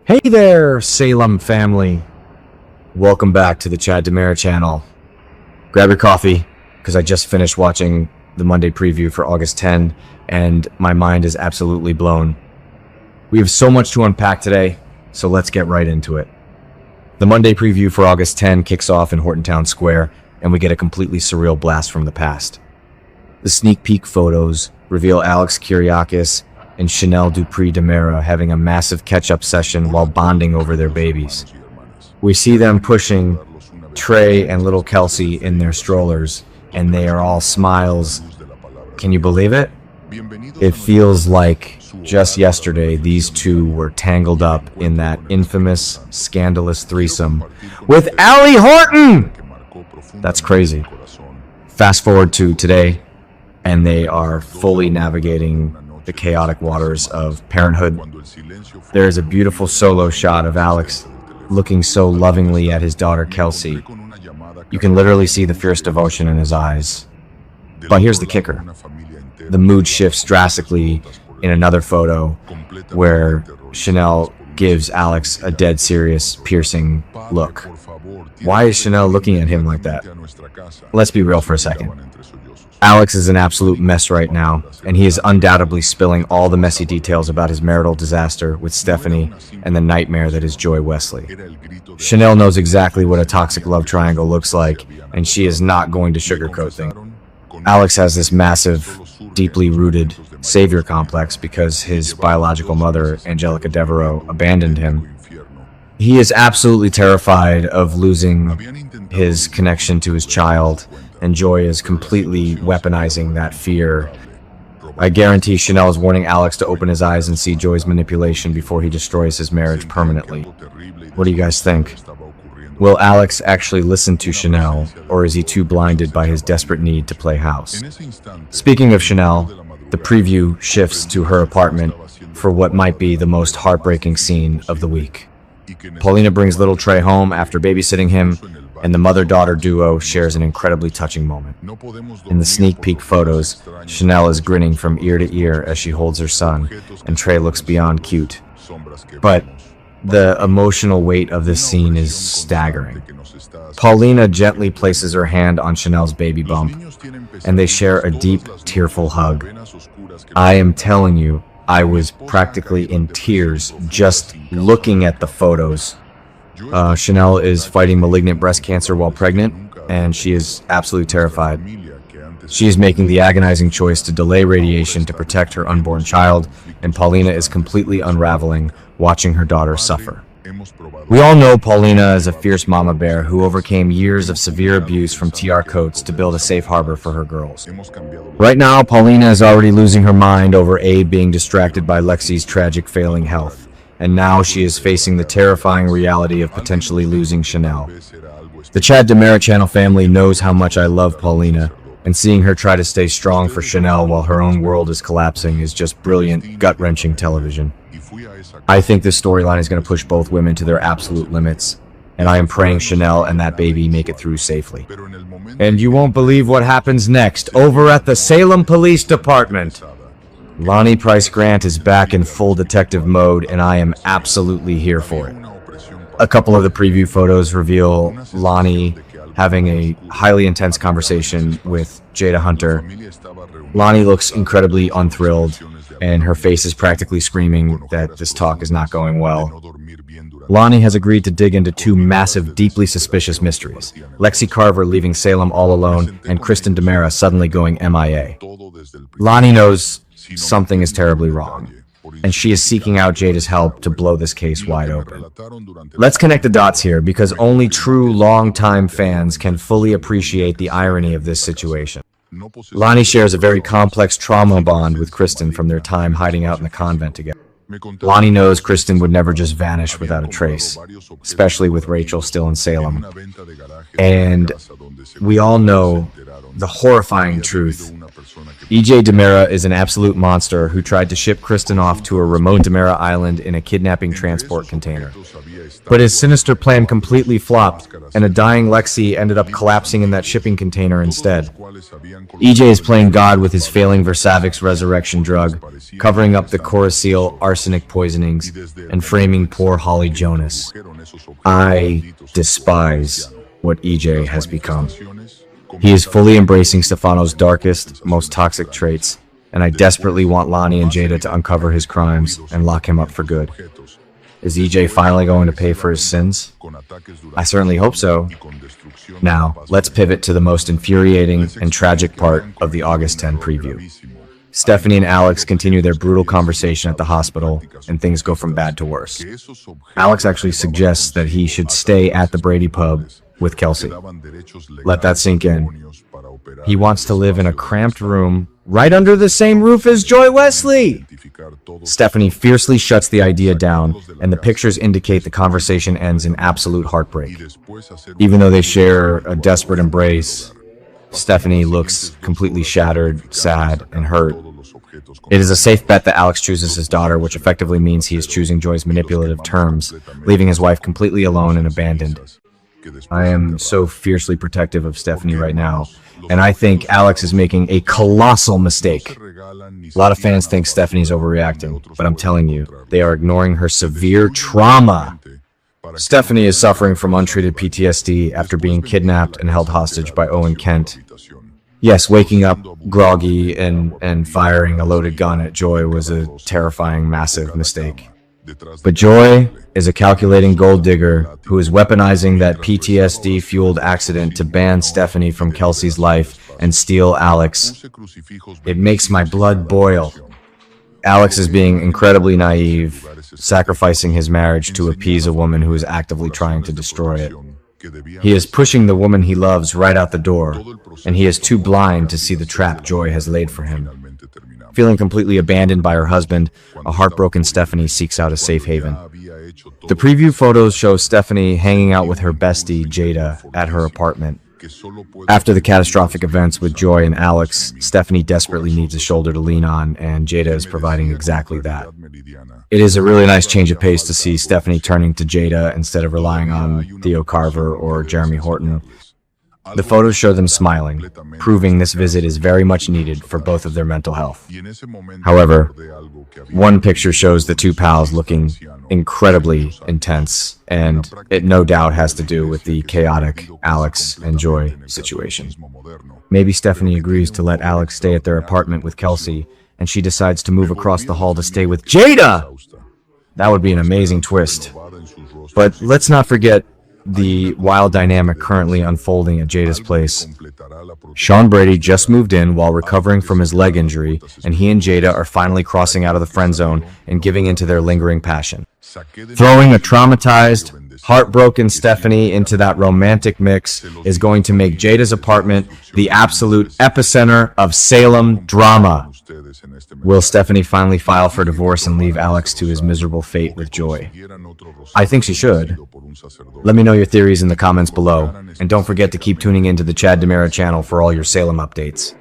Hey there, Salem family. Welcome back to the Chad DiMera channel. Grab your coffee, because I just finished watching the Monday preview for August 10, and my mind is absolutely blown. We have so much to unpack today, so let's get right into it. The Monday preview for August 10 kicks off in Horton Town Square, and we get a completely surreal blast from the past. The sneak peek photos reveal Alex Kyriakis and Chanel Dupree DiMera having a massive catch-up session while bonding over their babies. We see them pushing Trey and little Kelsey in their strollers, and they are all smiles. Can you believe it? It feels like just yesterday these two were tangled up in that infamous, scandalous threesome with Allie Horton! That's crazy. Fast forward to today, and they are fully navigating the chaotic waters of parenthood. There is a beautiful solo shot of Alex looking so lovingly at his daughter Kelsey. You can literally see the fierce devotion in his eyes. But here's the kicker. The mood shifts drastically in another photo where Chanel gives Alex a dead serious, piercing look. Why is Chanel looking at him like that? Let's be real for a second. Alex is an absolute mess right now, and he is undoubtedly spilling all the messy details about his marital disaster with Stephanie and the nightmare that is Joy Wesley. Chanel knows exactly what a toxic love triangle looks like, and she is not going to sugarcoat things. Alex has this massive, deeply rooted savior complex because his biological mother, Angelica Devereaux, abandoned him. He is absolutely terrified of losing his connection to his child, and Joy is completely weaponizing that fear. I guarantee Chanel is warning Alex to open his eyes and see Joy's manipulation before he destroys his marriage permanently. What do you guys think? Will Alex actually listen to Chanel, or is he too blinded by his desperate need to play house? Speaking of Chanel, the preview shifts to her apartment for what might be the most heartbreaking scene of the week. Paulina brings little Trey home after babysitting him, and the mother-daughter duo shares an incredibly touching moment. In the sneak peek photos, Chanel is grinning from ear to ear as she holds her son, and Trey looks beyond cute. But the emotional weight of this scene is staggering. Paulina gently places her hand on Chanel's baby bump, and they share a deep, tearful hug. I am telling you, I was practically in tears just looking at the photos. Chanel is fighting malignant breast cancer while pregnant, and she is absolutely terrified. She is making the agonizing choice to delay radiation to protect her unborn child, and Paulina is completely unraveling, watching her daughter suffer. We all know Paulina is a fierce mama bear who overcame years of severe abuse from TR Coates to build a safe harbor for her girls. Right now, Paulina is already losing her mind over Abe being distracted by Lexie's tragic failing health, and now she is facing the terrifying reality of potentially losing Chanel. The Chad DiMera channel family knows how much I love Paulina, and seeing her try to stay strong for Chanel while her own world is collapsing is just brilliant, gut-wrenching television. I think this storyline is going to push both women to their absolute limits, and I am praying Chanel and that baby make it through safely. And you won't believe what happens next over at the Salem Police Department. Lani Price Grant is back in full detective mode, and I am absolutely here for it. A couple of the preview photos reveal Lani having a highly intense conversation with Jada Hunter. Lani looks incredibly unthrilled, and her face is practically screaming that this talk is not going well. Lani has agreed to dig into two massive, deeply suspicious mysteries: Lexie Carver leaving Salem all alone, and Kristen DiMera suddenly going MIA. Lani knows something is terribly wrong, and she is seeking out Jada's help to blow this case wide open. Let's connect the dots here, because only true long-time fans can fully appreciate the irony of this situation. Lani shares a very complex trauma bond with Kristen from their time hiding out in the convent together. Lani knows Kristen would never just vanish without a trace, especially with Rachel still in Salem. And we all know the horrifying truth. EJ DiMera is an absolute monster who tried to ship Kristen off to a remote DiMera island in a kidnapping transport container. But his sinister plan completely flopped, and a dying Lexie ended up collapsing in that shipping container instead. EJ is playing God with his failing Versavix resurrection drug, covering up the Coruscant arsenic poisonings, and framing poor Holly Jonas. I despise what EJ has become. He is fully embracing Stefano's darkest, most toxic traits, and I desperately want Lani and Jada to uncover his crimes and lock him up for good. Is EJ finally going to pay for his sins? I certainly hope so. Now, let's pivot to the most infuriating and tragic part of the August 10 preview. Stephanie and Alex continue their brutal conversation at the hospital, and things go from bad to worse. Alex actually suggests that he should stay at the Brady pub with Kelsey. Let that sink in. He wants to live in a cramped room right under the same roof as Joy Wesley. Stephanie fiercely shuts the idea down, and the pictures indicate the conversation ends in absolute heartbreak. Even though they share a desperate embrace, Stephanie looks completely shattered, sad, and hurt. It is a safe bet that Alex chooses his daughter, which effectively means he is choosing Joy's manipulative terms, leaving his wife completely alone and abandoned. I am so fiercely protective of Stephanie right now, and I think Alex is making a colossal mistake. A lot of fans think Stephanie's overreacting, but I'm telling you, they are ignoring her severe trauma. Stephanie is suffering from untreated PTSD after being kidnapped and held hostage by Owen Kent. Yes, waking up groggy and firing a loaded gun at Joy was a terrifying, massive mistake. But Joy is a calculating gold digger who is weaponizing that PTSD-fueled accident to ban Stephanie from Kelsey's life and steal Alex. It makes my blood boil. Alex is being incredibly naive, sacrificing his marriage to appease a woman who is actively trying to destroy it. He is pushing the woman he loves right out the door, and he is too blind to see the trap Joy has laid for him. Feeling completely abandoned by her husband, a heartbroken Stephanie seeks out a safe haven. The preview photos show Stephanie hanging out with her bestie, Jada, at her apartment. After the catastrophic events with Joy and Alex, Stephanie desperately needs a shoulder to lean on, and Jada is providing exactly that. It is a really nice change of pace to see Stephanie turning to Jada instead of relying on Theo Carver or Jeremy Horton. The photos show them smiling, proving this visit is very much needed for both of their mental health. However, one picture shows the two pals looking incredibly intense, and it no doubt has to do with the chaotic Alex and Joy situation. Maybe Stephanie agrees to let Alex stay at their apartment with Kelsey, and she decides to move across the hall to stay with Jada! That would be an amazing twist. But let's not forget the wild dynamic currently unfolding at Jada's place. Sean Brady just moved in while recovering from his leg injury, and he and Jada are finally crossing out of the friend zone and giving into their lingering passion. Throwing a traumatized, heartbroken Stephanie into that romantic mix is going to make Jada's apartment the absolute epicenter of Salem drama. Will Stephanie finally file for divorce and leave Alex to his miserable fate with Joy? I think she should. Let me know your theories in the comments below, and don't forget to keep tuning into the Chad DiMera channel for all your Salem updates.